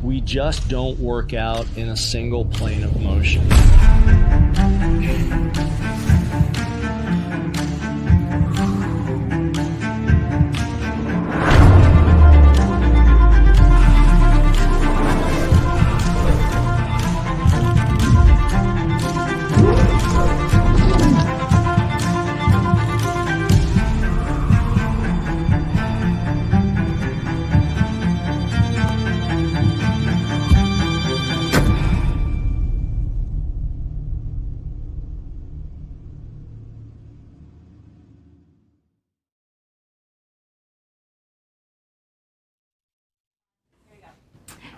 We just don't work out in a single plane of motion.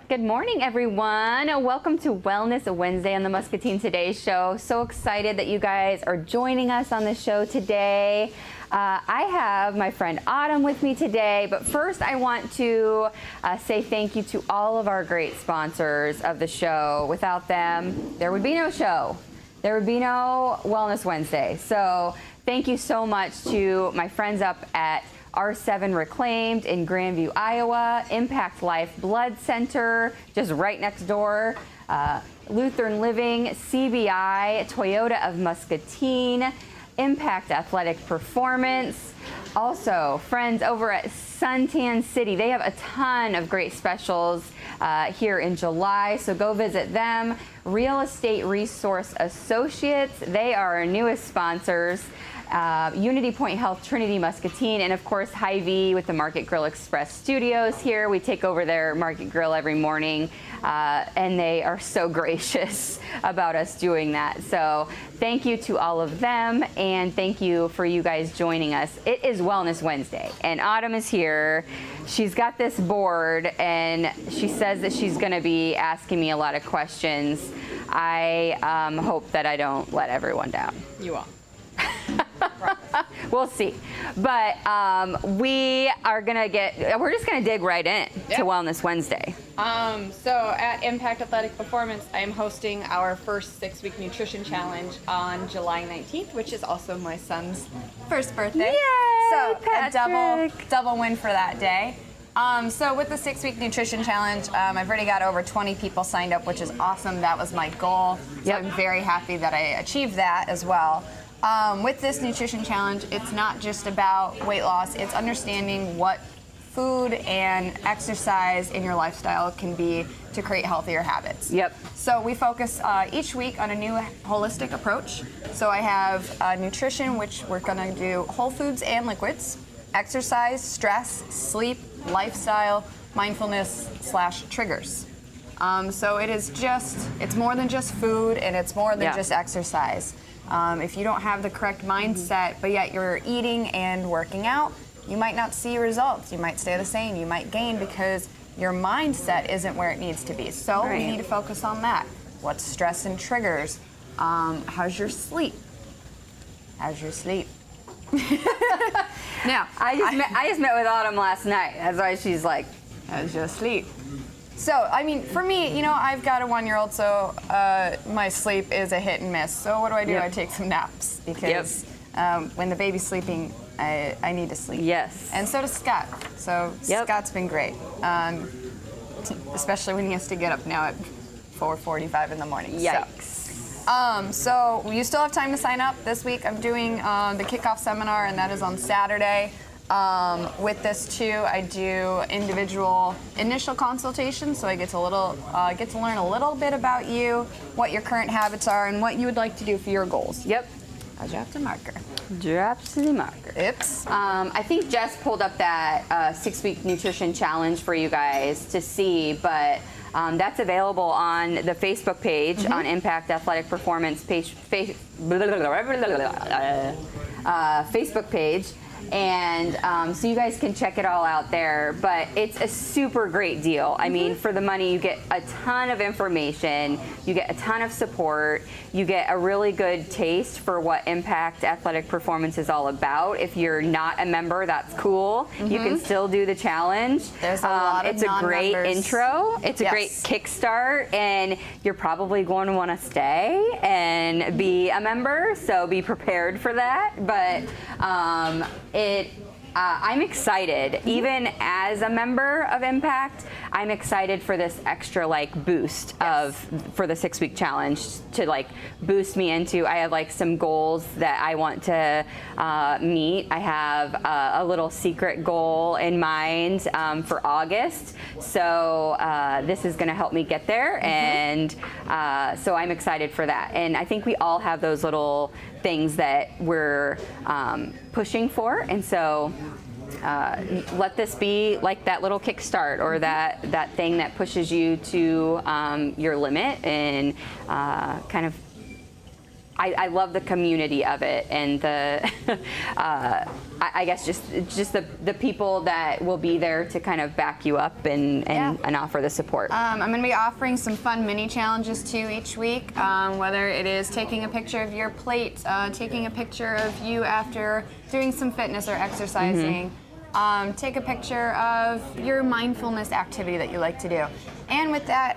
Good morning, everyone. Welcome to Wellness Wednesday on the Muscatine Today show. So excited that you guys are joining us on the show today. I have my friend Autumn with me today, but first I want to say thank you to all of our great sponsors of the show. Without them, there would be no show. There would be no Wellness Wednesday. So thank you so much to my friends up at R7 Reclaimed in Grandview, Iowa, Impact Life Blood Center, just right next door, Lutheran Living, CBI, Toyota of Muscatine, Impact Athletic Performance, also friends over at Suntan City. They have a ton of great specials here in July, so go visit them. Real Estate Resource Associates, they are our newest sponsors. Unity Point Health, Trinity Muscatine, and of course Hy-Vee with the Market Grill Express Studios here. We take over their Market Grill every morning, and they are so gracious about us doing that. So thank you to all of them, and thank you for you guys joining us. It is Wellness Wednesday, and Autumn is here. She's got this board, and she says that she's going to be asking me a lot of questions. I hope that I don't let everyone down. You will. We'll see. But we're just gonna dig right in to Wellness Wednesday. So at Impact Athletic Performance, I am hosting our first 6-week nutrition challenge on July 19th, which is also my son's first birthday. Yay, so Patrick. a double win for that day. So with the 6-week nutrition challenge, I've already got over 20 people signed up, which is awesome. That was my goal. So I'm very happy that I achieved that as well. With this nutrition challenge, it's not just about weight loss, it's understanding what food and exercise in your lifestyle can be to create healthier habits. Yep. So we focus each week on a new holistic approach. So I have nutrition, which we're gonna do whole foods and liquids, exercise, stress, sleep, lifestyle, mindfulness / triggers. So it's more than just food, and it's more than just exercise. If you don't have the correct mindset, but yet you're eating and working out, you might not see results. You might stay the same. You might gain because your mindset isn't where it needs to be. So we need to focus on that. What's stress and triggers? How's your sleep? How's your sleep? Now, I just met with Autumn last night. That's why she's like, how's your sleep? So, I mean, for me, I've got a 1-year-old, so my sleep is a hit and miss. So what do? I take some naps because when the baby's sleeping, I need to sleep. Yes. And so does Scott. So Scott's been great, especially when he has to get up now at 4:45 in the morning. Yikes. So you still have time to sign up. This week I'm doing the kickoff seminar, and that is on Saturday. With this too, I do individual initial consultations, so I get to learn a little bit about you, what your current habits are, and what you would like to do for your goals. Yep. I dropped a marker. Drops the marker. Oops. I think Jess pulled up that 6-week nutrition challenge for you guys to see, but that's available on the Facebook page on Impact Athletic Performance Facebook page. And so you guys can check it all out there, but it's a super great deal. I mean, for the money, you get a ton of information, you get a ton of support, you get a really good taste for what Impact Athletic Performance is all about. If you're not a member, that's cool. You can still do the challenge. There's a lot of It's a great intro. It's a great Yes. kickstart, and you're probably going to want to stay and be a member, so be prepared for that. But I'm excited. Even as a member of Impact, I'm excited for this extra like boost for the 6-week challenge to like boost me into. I have like some goals that I want to meet. I have a little secret goal in mind for August. So this is going to help me get there, and so I'm excited for that. And I think we all have those little things that we're pushing for, and so let this be like that little kickstart or that thing that pushes you to your limit, and kind of I love the community of it, and the I guess just the people that will be there to kind of back you up and offer the support. I'm going to be offering some fun mini challenges too each week, whether it is taking a picture of your plate, taking a picture of you after doing some fitness or exercising. Take a picture of your mindfulness activity that you like to do. And with that,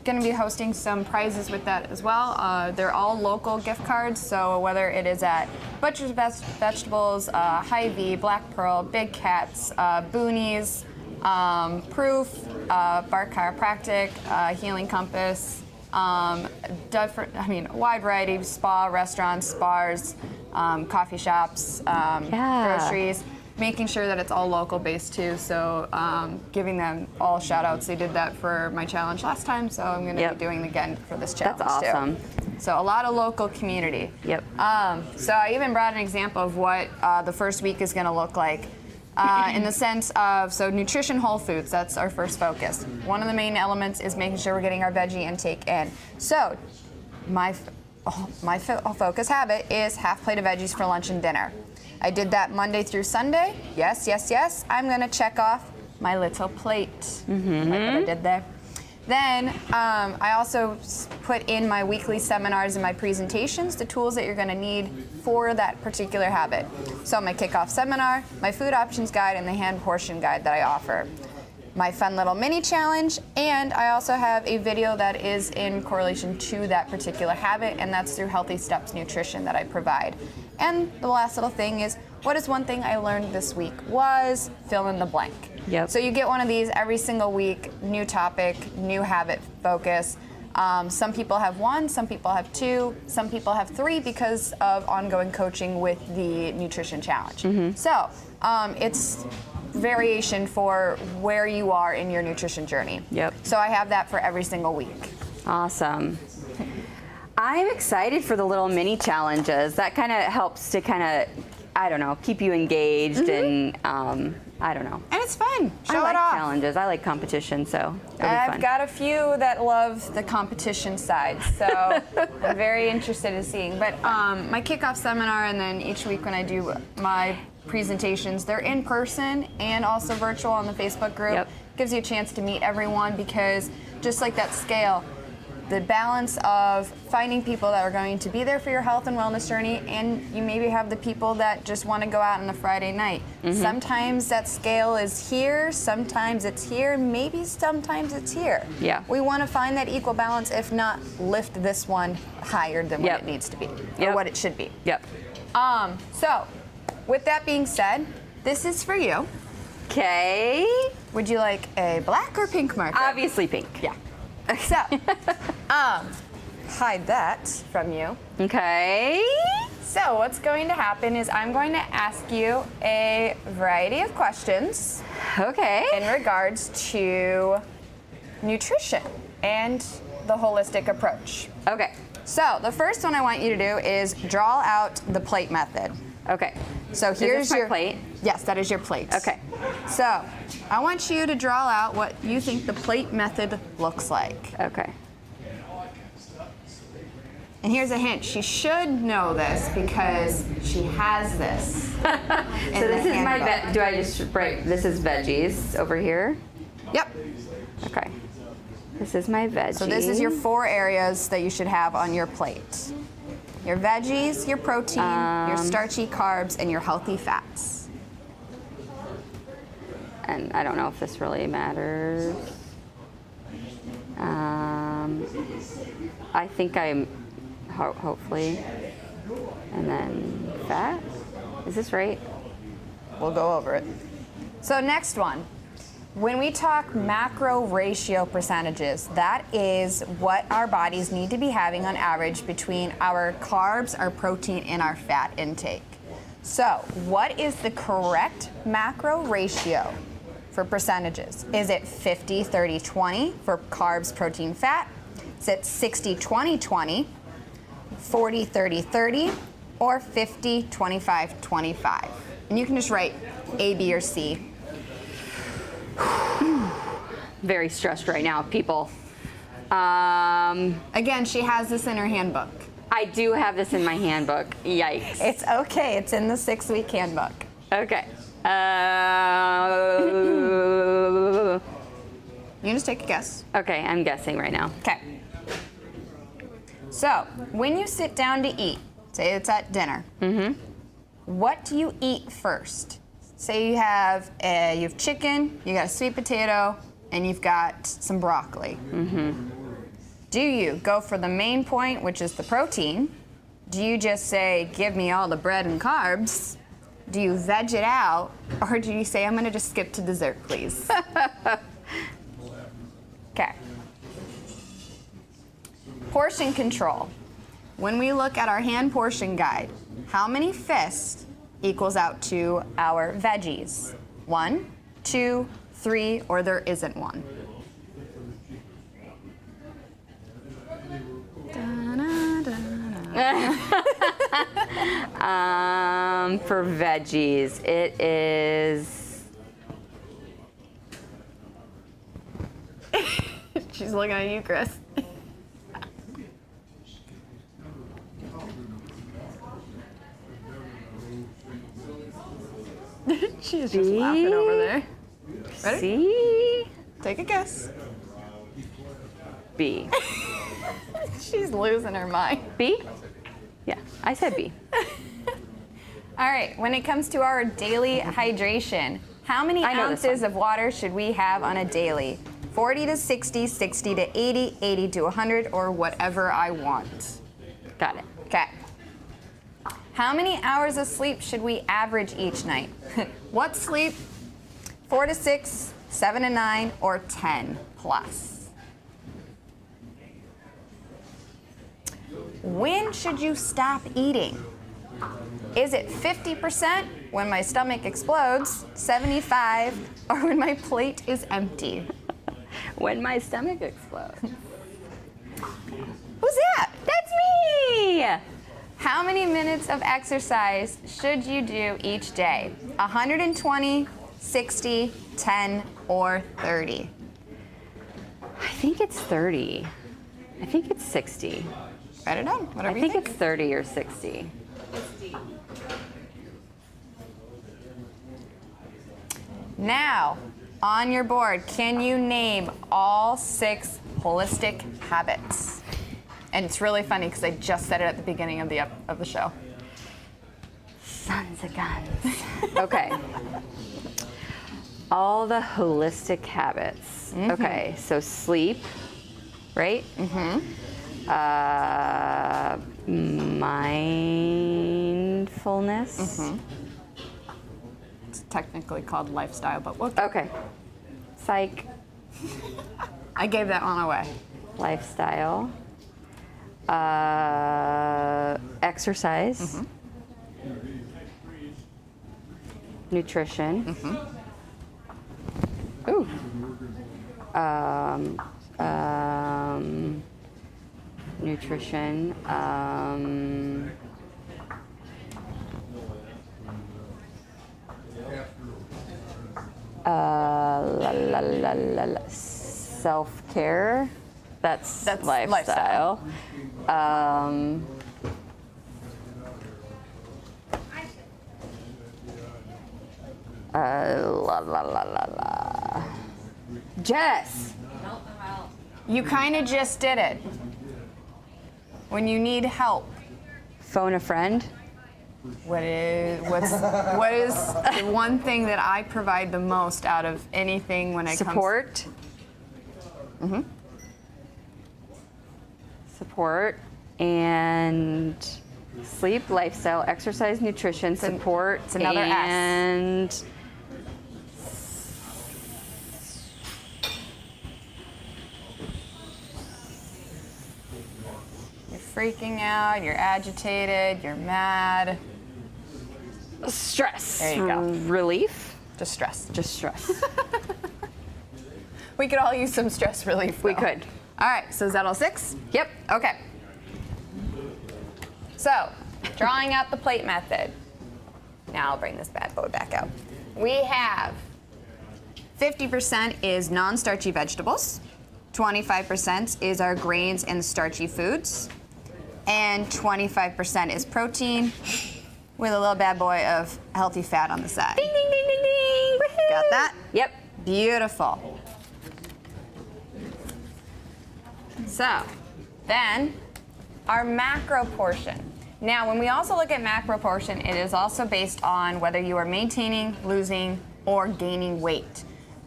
going to be hosting some prizes with that as well. They're all local gift cards, so whether it is at Butcher's Best Vegetables, Hy-Vee, Black Pearl, Big Cats, Boonies, Proof, Bark Chiropractic, Healing Compass, a wide variety of spa, restaurants, bars, coffee shops, groceries. Making sure that it's all local based too, so giving them all shout outs. They did that for my challenge last time, so I'm going to be doing it again for this challenge. That's awesome. Too. So a lot of local community. Yep. So I even brought an example of what the first week is going to look like. In the sense of, so nutrition, whole foods, that's our first focus. One of the main elements is making sure we're getting our veggie intake in. So my focus habit is half plate of veggies for lunch and dinner. I did that Monday through Sunday. Yes, yes, yes. I'm going to check off my little plate. Like what I did there. Then I also put in my weekly seminars and my presentations, the tools that you're going to need for that particular habit. So my kickoff seminar, my food options guide, and the hand portion guide that I offer. My fun little mini challenge, and I also have a video that is in correlation to that particular habit, and that's through Healthy Steps Nutrition that I provide. And the last little thing is, what is one thing I learned this week was fill in the blank. Yep. So you get one of these every single week, new topic, new habit focus. Some people have one, some people have two, some people have three because of ongoing coaching with the nutrition challenge. So it's variation for where you are in your nutrition journey. Yep. So I have that for every single week. Awesome. I'm excited for the little mini challenges. That kind of helps to I don't know, keep you engaged and I don't know. And it's fun. Show I like it off. challenges. I like competition, so it'll be fun. I've got a few that love the competition side, so I'm very interested in seeing. But my kickoff seminar, and then each week when I do my presentations, they're in person and also virtual on the Facebook group. Yep. Gives you a chance to meet everyone, because just like that scale, the balance of finding people that are going to be there for your health and wellness journey, and you maybe have the people that just want to go out on a Friday night. Sometimes that scale is here, sometimes it's here, maybe sometimes it's here. Yeah. We want to find that equal balance, if not lift this one higher than what it needs to be, or what it should be. Yep. So, with that being said, this is for you. Okay. Would you like a black or pink marker? Obviously pink. Yeah. So, hide that from you. Okay. So what's going to happen is I'm going to ask you a variety of questions. Okay. In regards to nutrition and the holistic approach. Okay. So the first one I want you to do is draw out the plate method. Okay. So here's my your plate. Yes, that is your plate. Okay. So I want you to draw out what you think the plate method looks like. Okay. And here's a hint. She should know this because she has this. So this is my do I just break? This is veggies over here. Yep. Okay. This is my veggie. So this is your 4 areas that you should have on your plate. Your veggies, your protein, your starchy carbs, and your healthy fats. And I don't know if this really matters. I think I'm, hopefully. And then fat. Is this right? we'll go over it. So next one. When we talk macro ratio percentages, that is what our bodies need to be having on average between our carbs, our protein, and our fat intake. So what is the correct macro ratio for percentages? Is it 50, 30, 20 for carbs, protein, fat? Is it 60, 20, 20, 40, 30, 30, or 50, 25, 25? And you can just write A, B, or C. Very stressed right now, people. Again, she has this in her handbook. I do have this in my handbook. Yikes. It's okay. It's in the 6-week handbook. Okay. You just take a guess. Okay, I'm guessing right now. Okay. So, when you sit down to eat, say it's at dinner, what do you eat first? Say you have chicken, you got a sweet potato, and you've got some broccoli. Do you go for the main point, which is the protein? Do you just say, give me all the bread and carbs? Do you veg it out? Or do you say, I'm going to just skip to dessert, please? Okay. Portion control. When we look at our hand portion guide, how many fists equals out to our veggies? 1, 2, 3, or there isn't one? For veggies, it is. She's looking at you, Chris. She's just laughing over there. Ready? C? Take a guess. B. She's losing her mind. B? Yeah, I said B. All right, when it comes to our daily hydration, how many ounces of water should we have on a daily? 40 to 60, 60 to 80, 80 to 100, or whatever I want. Got it. Okay. How many hours of sleep should we average each night? What sleep? 4 to 6, 7 to 9, or 10 plus? When should you stop eating? Is it 50% when my stomach explodes, 75, or when my plate is empty? When my stomach explodes. Who's that? That's me! How many minutes of exercise should you do each day? 120, 60, 10, or 30? I think it's 30. I think it's 60. Write it down, whatever I you think it's 30 or 60. Now, on your board, can you name all 6 holistic habits? And it's really funny because I just said it at the beginning of the show. Sons of guns. Okay. All the holistic habits. Okay, so sleep, right? Mindfulness. It's technically called lifestyle, but we'll Okay. Psych. I gave that one away. Lifestyle. Exercise. Nutrition. Ooh. Nutrition. Self-care. That's lifestyle. Jess. You kind of just did it. When you need help. Phone a friend. What is the one thing that I provide the most out of anything when it Support. comes? Support and Sleep, lifestyle, exercise, nutrition, support, it's another S. and You're freaking out, you're agitated, you're mad. stress. There you go. Relief. Just stress. Just stress. We could all use some stress relief, We though. could. All right, so is that all 6? Yep. Okay. So, drawing out the plate method. Now I'll bring this bad boy back out. We have 50% is non-starchy vegetables, 25% is our grains and starchy foods, and 25% is protein with a little bad boy of healthy fat on the side. Ding, ding, ding, ding, ding. Woohoo. Got that? Yep. Beautiful. So, then our macro portion. Now, when we also look at macro portion, it is also based on whether you are maintaining, losing, or gaining weight.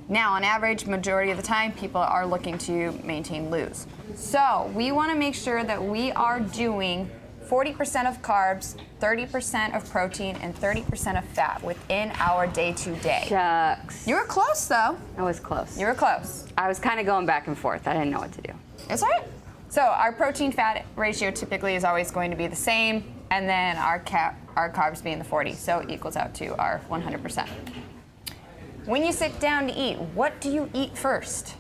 Now, on average, majority of the time, people are looking to maintain, lose. So, we want to make sure that we are doing 40% of carbs, 30% of protein, and 30% of fat within our day-to-day. Shucks. You were close, though. I was close. You were close. I was kind of going back and forth. I didn't know what to do. It's all right. So our protein-fat ratio typically is always going to be the same, and then our carbs being the 40, so it equals out to our 100%. When you sit down to eat, what do you eat first?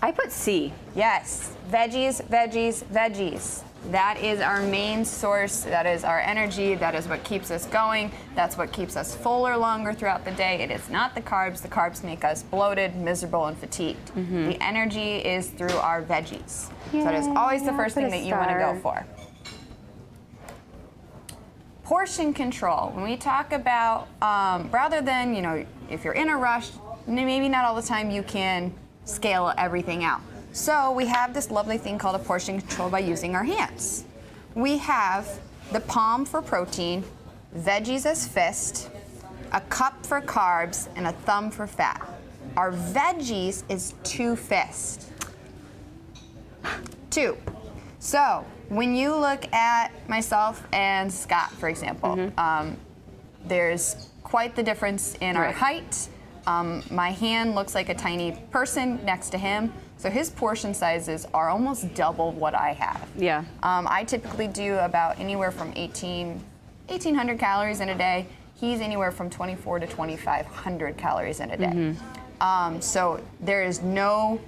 I put C. Yes, veggies, veggies, veggies. That is our main source. That is our energy. That is what keeps us going. That's what keeps us fuller longer throughout the day. It is not the carbs. The carbs make us bloated, miserable, and fatigued. The energy is through our veggies. So it is always the first thing that you want to go for. Portion control. When we talk about, rather than, if you're in a rush, maybe not all the time you can scale everything out. So we have this lovely thing called a portion control by using our hands. We have the palm for protein, veggies as fist, a cup for carbs, and a thumb for fat. Our veggies is 2 fists. 2. So when you look at myself and Scott, for example, there's quite the difference in our height. My hand looks like a tiny person next to him. So his portion sizes are almost double what I have. Yeah. I typically do about anywhere from 1,800 calories in a day. He's anywhere from 2,400 to 2,500 calories in a day. So there is no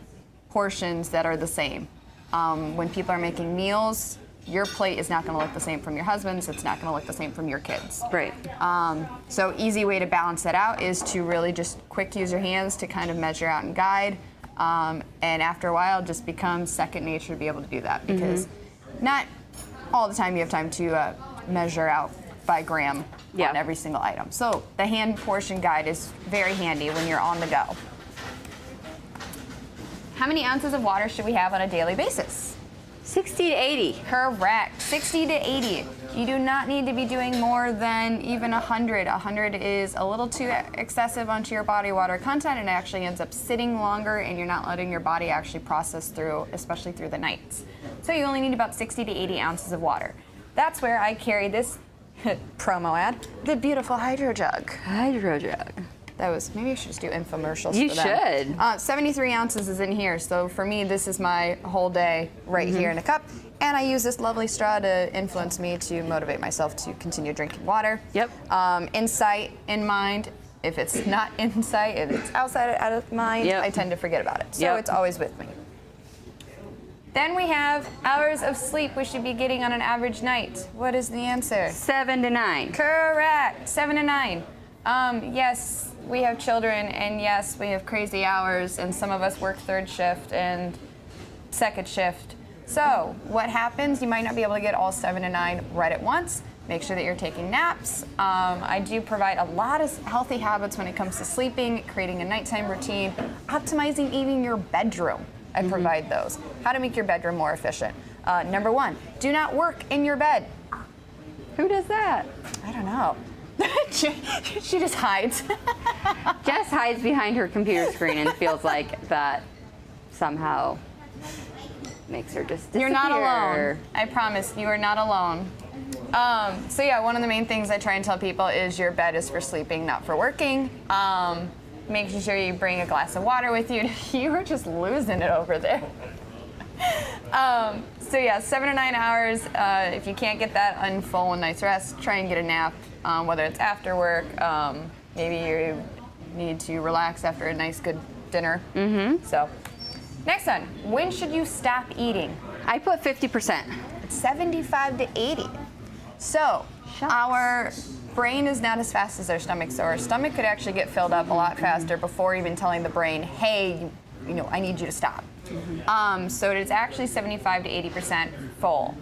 portions that are the same. When people are making meals, your plate is not going to look the same from your husband's. It's not going to look the same from your kids. Right. So easy way to balance that out is to really just quick use your hands to kind of measure out and guide. And after a while, it just becomes second nature to be able to do that because not all the time you have time to measure out by gram on every single item. So the hand portion guide is very handy when you're on the go. How many ounces of water should we have on a daily basis? 60 to 80. Correct. 60 to 80. You do not need to be doing more than even 100. 100 is a little too excessive onto your body water content, and it actually ends up sitting longer, and you're not letting your body actually process through, especially through the nights. So you only need about 60 to 80 ounces of water. That's where I carry this promo ad, the beautiful Hydro Jug. Hydro Jug. That was, maybe I should just do infomercials You for them. should. 73 ounces is in here, so for me, this is my whole day right here in a cup. And I use this lovely straw to influence me to motivate myself to continue drinking water. Yep. Insight in mind. If it's not insight, if it's outside out of mind, I tend to forget about it. So it's always with me. Then we have hours of sleep we should be getting on an average night. What is the answer? 7 to 9. Correct. 7 to 9. Yes, we have children, and yes, we have crazy hours, and some of us work 3rd shift and 2nd shift. So what happens, you might not be able to get all 7 to 9 right at once. Make sure that you're taking naps. I do provide a lot of healthy habits when it comes to sleeping, creating a nighttime routine, optimizing even your bedroom. I provide those. How to make your bedroom more efficient. Number 1, do not work in your bed. Who does that? I don't know. She just hides. Jess hides behind her computer screen and feels like that somehow makes her just disappear. You're not alone. I promise, you are not alone. So yeah, one of the main things I try and tell people is your bed is for sleeping, not for working. Making sure you bring a glass of water with you. You are just losing it over there. So yeah, 7 to 9 hours. If you can't get that on full night's rest, try and get a nap, whether it's after work. Maybe you need to relax after a nice good dinner. So next one, when should you stop eating? I put 50%. It's 75 to 80. So our brain is not as fast as our stomach, so our stomach could actually get filled up a lot faster before even telling the brain, hey, you know, I need you to stop. So it's actually 75 to 80% full.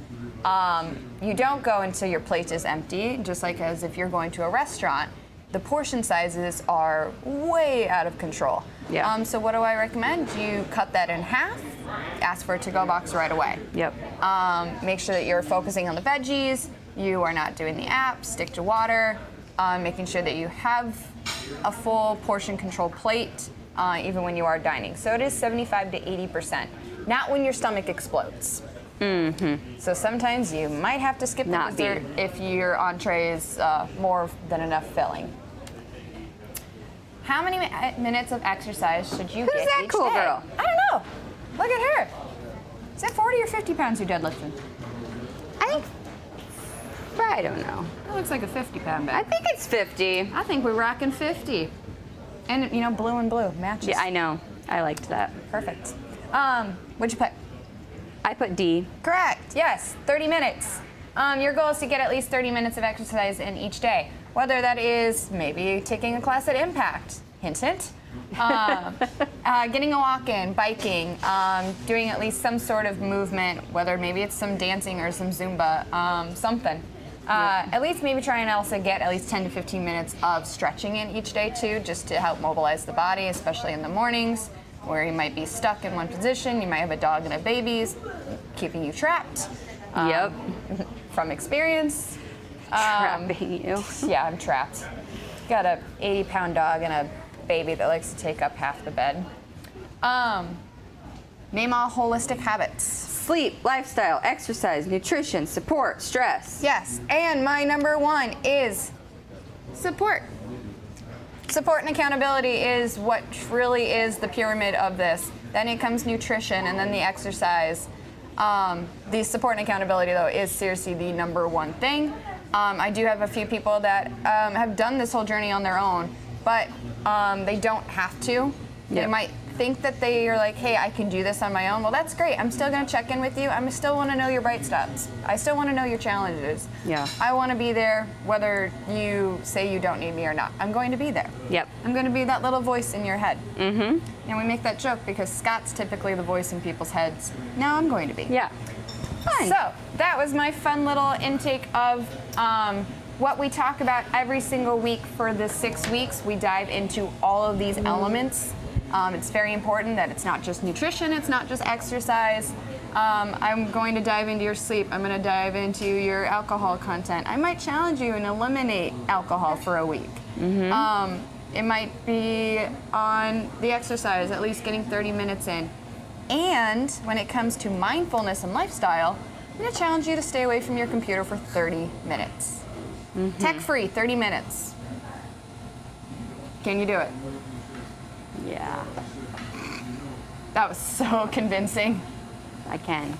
You don't go until your plate is empty, just like as if you're going to a restaurant. The portion sizes are way out of control. Yeah. So what do I recommend? You cut that in half, ask for a to-go box right away. Yep. Make sure that you're focusing on the veggies, you are not doing the apps, stick to water, making sure that you have a full portion control plate, even when you are dining. So it is 75 to 80%, not when your stomach explodes. So sometimes you might have to skip the dessert if your entree is more than enough filling. How many minutes of exercise should you get Who's that each cool day? girl? I don't know. Look at her. Is that 40 or 50 pounds you're deadlifting? I don't know. That looks like a 50-pound I bag. think it's 50. I think we're rocking 50. And, you know, blue and blue matches. Yeah, I know. I liked that. Perfect. What'd you put? I put D. Correct. Yes, 30 minutes. Your goal is to get at least 30 minutes of exercise in each day. Whether that is maybe taking a class at Impact, hint, hint. Getting a walk in, biking, doing at least some sort of movement, whether maybe it's some dancing or some Zumba, something. At least maybe try and also get at least 10 to 15 minutes of stretching in each day too, just to help mobilize the body, especially in the mornings where you might be stuck in one position. You might have a dog and a baby keeping you trapped. Yep. From experience. Trapping you. Yeah, I'm trapped. Got a 80-pound dog and a baby that likes to take up half the bed. Name all holistic habits. Sleep, lifestyle, exercise, nutrition, support, stress. Yes, and my number one is support. Support and accountability is what really is the pyramid of this. Then it comes nutrition and then the exercise. The support and accountability, though, is seriously the number one thing. I do have a few people that have done this whole journey on their own, but they don't have to. They might think that they are like, hey, I can do this on my own. Well, that's great. I'm still going to check in with you. I still want to know your bright spots. I still want to know your challenges. Yeah. I want to be there whether you say you don't need me or not. I'm going to be there. Yep. I'm going to be that little voice in your head. And we make that joke because Scott's typically the voice in people's heads. Now I'm going to be. Yeah. Fun. So that was my fun little intake of what we talk about every single week for the 6 weeks. We dive into all of these elements. It's very important that it's not just nutrition, it's not just exercise. I'm going to dive into your sleep. I'm going to dive into your alcohol content. I might challenge you and eliminate alcohol for a week. It might be on the exercise, at least getting 30 minutes in. And when it comes to mindfulness and lifestyle, I'm going to challenge you to stay away from your computer for 30 minutes. Tech-free, 30 minutes. Can you do it? Yeah. That was so convincing. I can.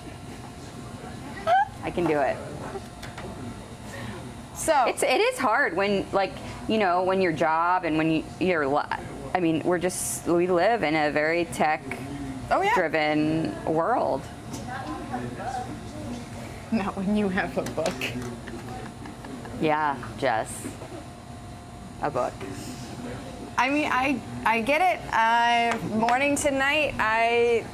I can do it. So it is hard when, like, you know, when your job and when you're, I mean, we live in a very tech-driven world. Not when you have a book. Yeah, Jess. A book. I mean, I get it. Morning to night, I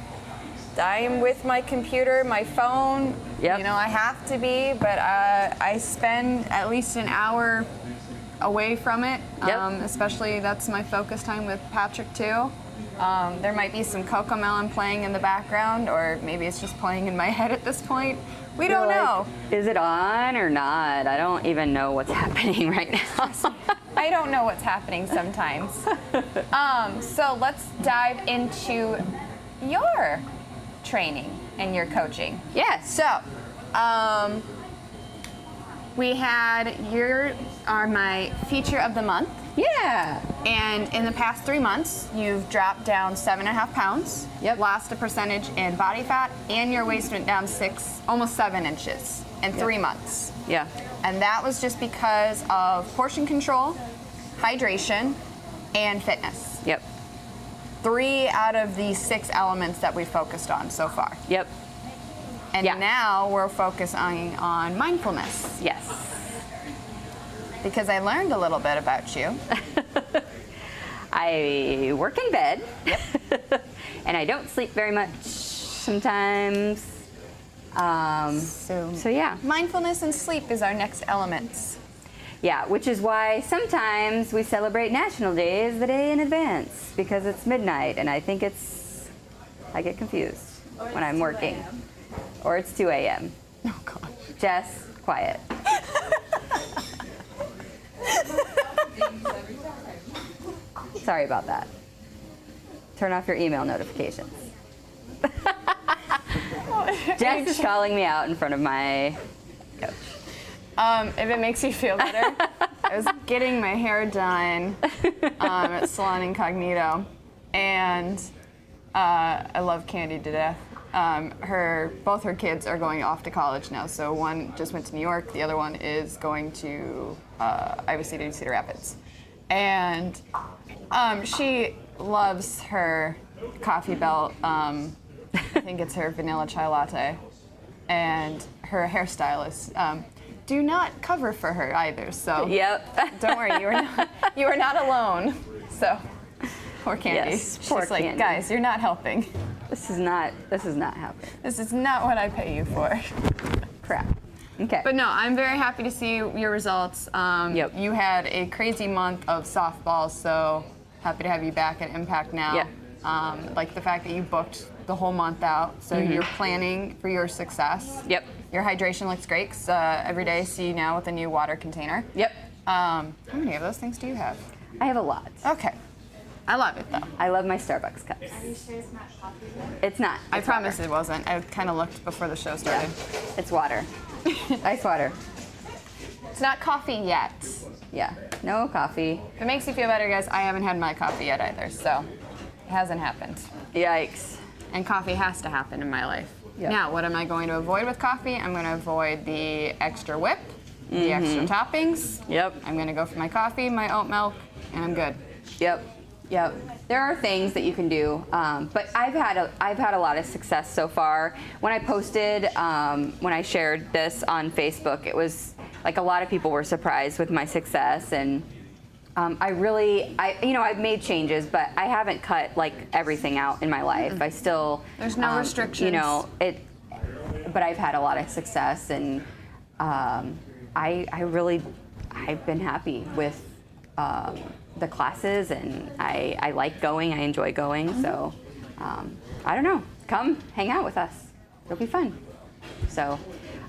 am with my computer, my phone. Yep. You know, I have to be, but I spend at least an hour away from it. Yep. Especially that's my focus time with Patrick too. There might be some Cocomelon playing in the background, or maybe it's just playing in my head at this point. We don't know. Is it on or not? I don't even know what's happening right now. I don't know what's happening sometimes. So let's dive into your training and your coaching. Yes. So, You are my feature of the month. Yeah. And in the past 3 months, you've dropped down 7.5 pounds. Yep. Lost a percentage in body fat, and your waist went down almost 7 inches in 3 months. Yeah. And that was just because of portion control, hydration, and fitness. Yep. 3 out of the 6 elements that we focused on so far. Yep. And now we're focusing on mindfulness. Yes. Because I learned a little bit about you. I work in bed. Yep. And I don't sleep very much sometimes. So yeah. Mindfulness and sleep is our next elements. Yeah, which is why sometimes we celebrate National Days the day in advance because it's midnight and I get confused when I'm working. Or it's 2 a.m. Oh gosh. Jess, quiet. Sorry about that. Turn off your email notifications. Jess is calling me out in front of my coach. If it makes you feel better, I was getting my hair done at Salon Incognito, and I love Candy to death. Both her kids are going off to college now. So one just went to New York, the other one is going to Iowa City, Cedar Rapids, and she loves her coffee belt. I think it's her vanilla chai latte, and her hairstylist. Do not cover for her either. So yep. Don't worry, you are not alone. So poor Candy. Yes, She's poor like, Candy. guys, you're not helping. This is not happening. This is not what I pay you for. Crap. Okay. But no, I'm very happy to see your results. Yep. You had a crazy month of softball, so happy to have you back at Impact now. Yep. Like the fact that you booked the whole month out, so you're planning for your success. Yep. Your hydration looks great, 'cause, every day I see you now with a new water container. Yep. How many of those things do you have? I have a lot. Okay. I love it though. I love my Starbucks cups. Are you sure it's not coffee? It's not. I It's promise water. it wasn't. I kind of looked before the show started. Yeah. It's water. Ice water. It's not coffee yet. Yeah. No coffee. If it makes you feel better, guys, I haven't had my coffee yet either, so it hasn't happened. Yikes. And coffee has to happen in my life. Yep. Now, what am I going to avoid with coffee? I'm going to avoid the extra whip, the extra toppings. Yep. I'm going to go for my coffee, my oat milk, and I'm good. Yep. Yep. There are things that you can do, but I've had a lot of success so far. When I posted, when I shared this on Facebook, it was like a lot of people were surprised with my success, and I've made changes, but I haven't cut like everything out in my life. I still There's no restrictions. You know it, but I've had a lot of success, and I've been happy with the classes, and I like going. I enjoy going. So I don't know. Come hang out with us. It'll be fun. So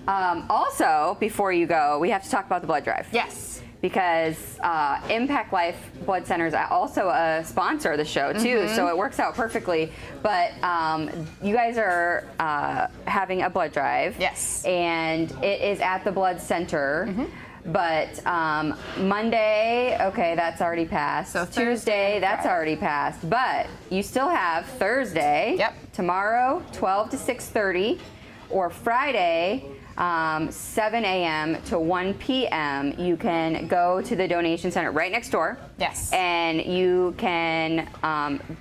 also, before you go, we have to talk about the blood drive. Yes. Because Impact Life Blood Center is also a sponsor of the show too, so it works out perfectly. But you guys are having a blood drive. Yes. And it is at the Blood Center. But Monday, okay, that's already passed. So Tuesday, Thursday, that's Friday. already passed. But you still have Thursday, Yep. tomorrow, 12 to 6:30, or Friday, 7 a.m. to 1 p.m. You can go to the donation center right next door. Yes. And you can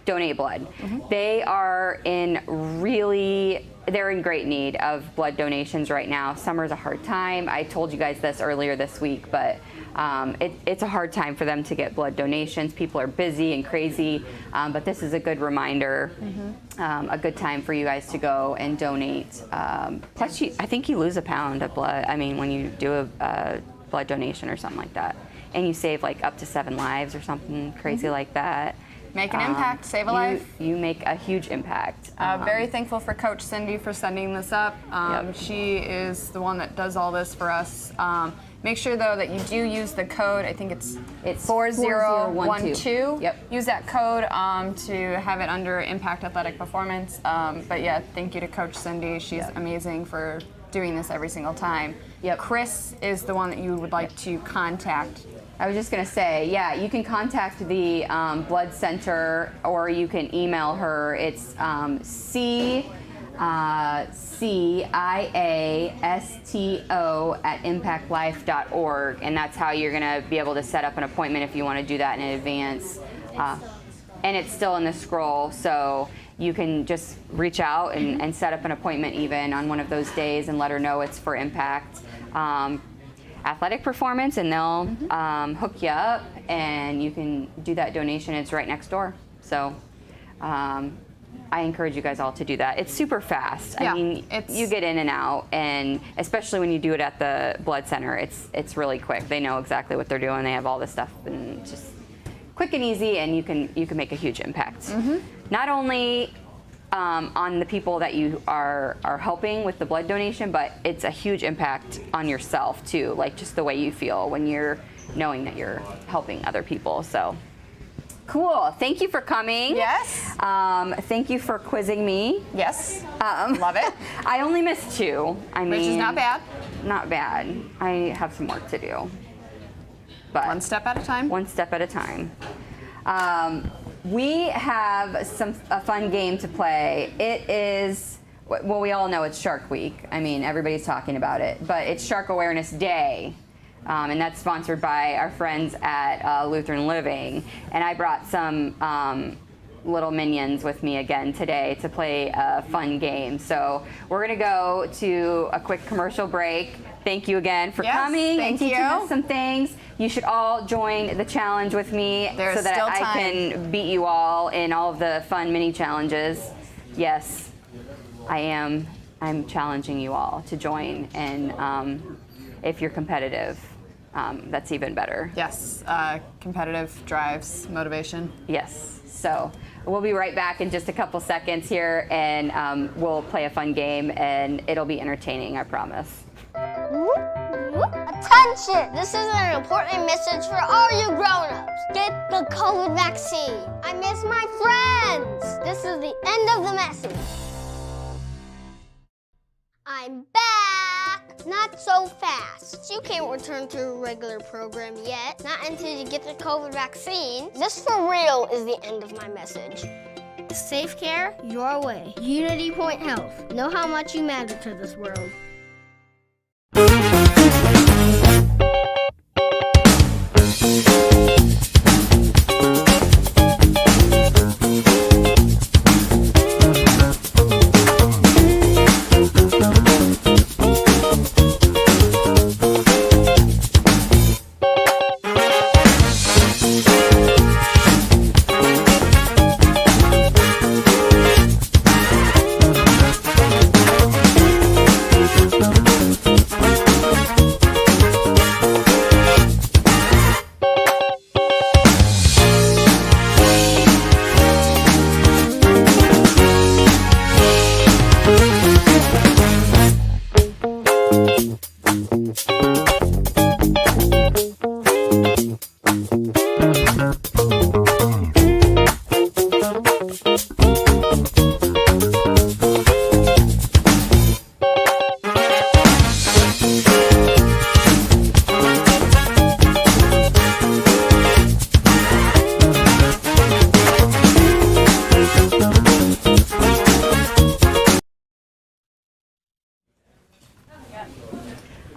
donate blood. They are they're in great need of blood donations right now. Summer's a hard time. I told you guys this earlier this week, but it's a hard time for them to get blood donations. People are busy and crazy, but this is a good reminder, a good time for you guys to go and donate. Plus, I think you lose a pound of blood. I mean, when you do a blood donation or something like that, and you save like up to 7 lives or something crazy like that. Make an impact, save a life. You make a huge impact. Very thankful for Coach Cindy for sending this up. Yep. She is the one that does all this for us. Make sure though that you do use the code. I think it's 4012. Yep. Use that code to have it under Impact Athletic Performance. But yeah, thank you to Coach Cindy. She's amazing for doing this every single time. Yep. Chris is the one that you would like to contact. I was just going to say, yeah, you can contact the blood center or you can email her. It's ciasto@impactlife.org, and that's how you're going to be able to set up an appointment if you want to do that in advance. And it's still in the scroll, so you can just reach out and set up an appointment even on one of those days and let her know it's for Impact Athletic Performance, and they'll hook you up and you can do that donation. It's right next door. So I encourage you guys all to do that. It's super fast. Yeah, I mean, you get in and out, and especially when you do it at the blood center, it's really quick. They know exactly what they're doing. They have all this stuff, and it's just quick and easy, and you can make a huge impact. Not only on the people that you are helping with the blood donation, but it's a huge impact on yourself too, like just the way you feel when you're knowing that you're helping other people. So cool. Thank you for coming. Yes. Thank you for quizzing me. Yes. Love it. I only missed 2. Which is not bad. Not bad. I have some work to do. But one step at a time. One step at a time. We have a fun game to play. It is, well, we all know it's Shark Week. I mean, everybody's talking about it, but it's Shark Awareness Day. And that's sponsored by our friends at Lutheran Living. And I brought some little minions with me again today to play a fun game. So we're gonna go to a quick commercial break. Thank you again for coming and teaching us some things. You should all join the challenge with me so that I can beat you all in all of the fun mini challenges. Yes, I'm challenging you all to join, and if you're competitive, that's even better. Yes, competitive drives motivation. Yes, so we'll be right back in just a couple seconds here, and we'll play a fun game, and it'll be entertaining, I promise. Attention! This is an important message for all you grown-ups. Get the COVID vaccine. I miss my friends. This is the end of the message. I'm back. Not so fast. You can't return to a regular program yet. Not until you get the COVID vaccine. This for real is the end of my message. Safe care, your way. Unity Point Health. Know how much you matter to this world.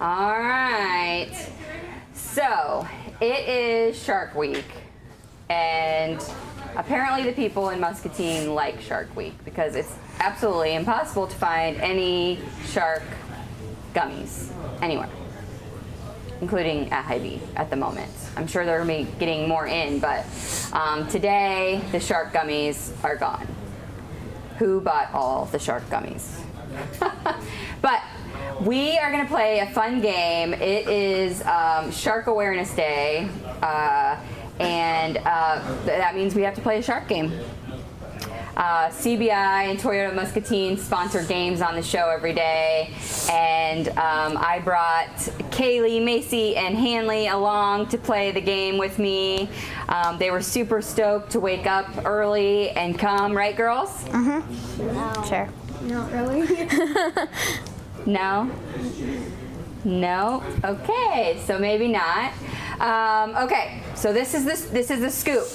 All right, so it is Shark Week, and apparently the people in Muscatine like Shark Week because it's absolutely impossible to find any shark gummies anywhere, including at Hy-Vee at the moment. I'm sure they're going to be getting more in, but today the shark gummies are gone. Who bought all the shark gummies? But we are going to play a fun game. It is Shark Awareness Day, and that means we have to play a shark game. CBI and Toyota Muscatine sponsor games on the show every day, and I brought Kaylee, Macy, and Hanley along to play the game with me. They were super stoked to wake up early and come, right, girls? Mm-hmm. No. Sure. Not really. No? No. Okay, so maybe not. Okay, so this is the scoop.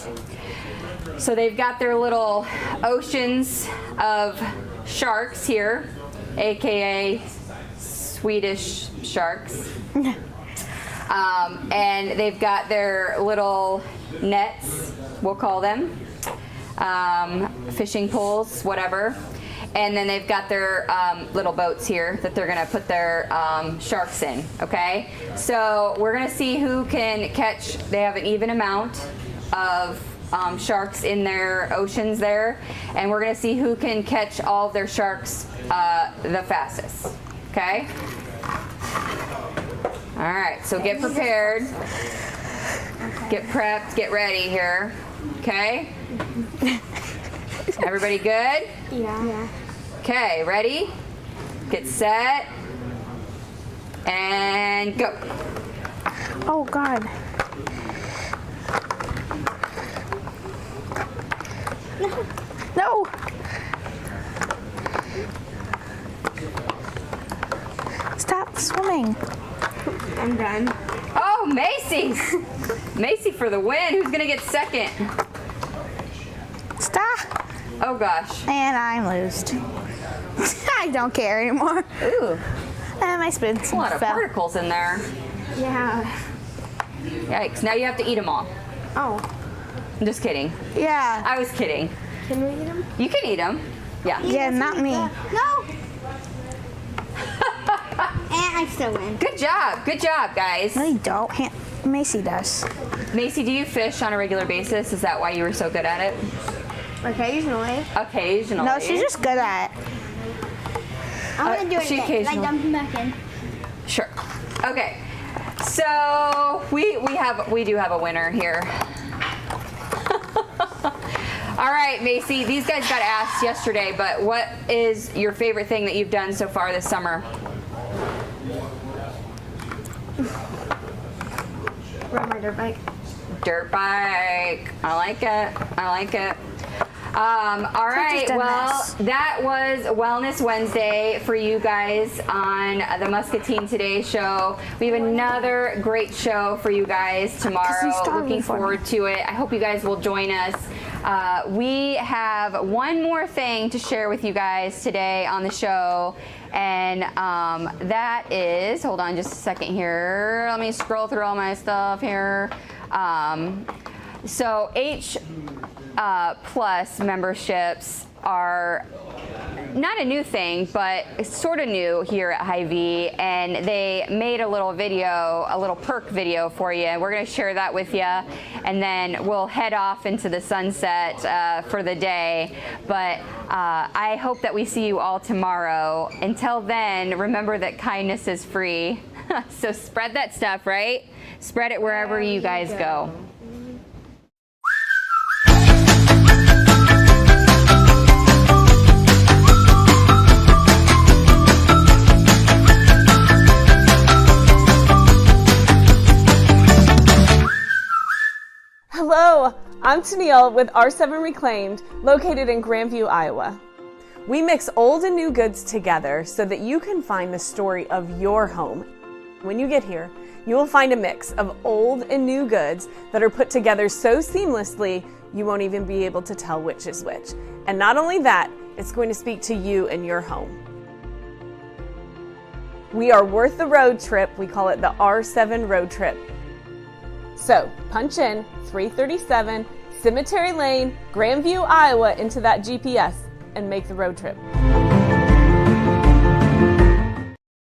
So they've got their little oceans of sharks here, aka Swedish sharks. And they've got their little nets, we'll call them, fishing poles, whatever. And then they've got their little boats here that they're gonna put their sharks in, okay? So we're gonna see who can catch. They have an even amount of sharks in their oceans there, and we're gonna see who can catch all of their sharks the fastest, okay? All right, so get prepared, get prepped, get ready here, okay? Everybody good? Yeah. Okay, ready? Get set, and go. Oh God. No. Stop swimming. I'm done. Oh, Macy! Macy for the win. Who's gonna get second? Stop. Oh gosh. And I'm loosed. I don't care anymore. Ooh, And my spoon a lot of fell. particles in there. Yeah. Yikes, now you have to eat them all. Oh, I'm just kidding. Yeah. I was kidding. can we eat them? You can eat them. Yeah. Yeah, not me. No. And I still win. Good job, guys. No, you don't. Macy does. Macy, do you fish on a regular basis? Is that why you were so good at it? Occasionally. Occasionally. No, she's just good at it. I'm gonna do it she again. Like occasionally- dump them back in. Sure. Okay. So we do have a winner here. All right, Macy. These guys got asked yesterday, but what is your favorite thing that you've done so far this summer? Ride my dirt bike. Dirt bike. I like it. All right, done well, this. that was Wellness Wednesday for you guys on the Muscatine Today show. We have another great show for you guys tomorrow. starving Looking for me. forward to it. I hope you guys will join us. We have one more thing to share with you guys today on the show, and that is, hold on just a second here. Let me scroll through all my stuff here. So H plus memberships are not a new thing, but it's sort of new here at Hy-Vee, and they made a little video, a little perk video for you. We're going to share that with you, and then we'll head off into the sunset for the day. But I hope that we see you all tomorrow. Until then, remember that kindness is free. So spread that stuff, right? Spread it wherever you guys go. Hello, I'm Tennille with R7 Reclaimed, located in Grandview, Iowa. We mix old and new goods together so that you can find the story of your home. When you get here, you will find a mix of old and new goods that are put together so seamlessly you won't even be able to tell which is which. And not only that, it's going to speak to you and your home. We are worth the road trip. We call it the R7 Road Trip. So punch in 337 Cemetery Lane, Grandview, Iowa into that GPS and make the road trip.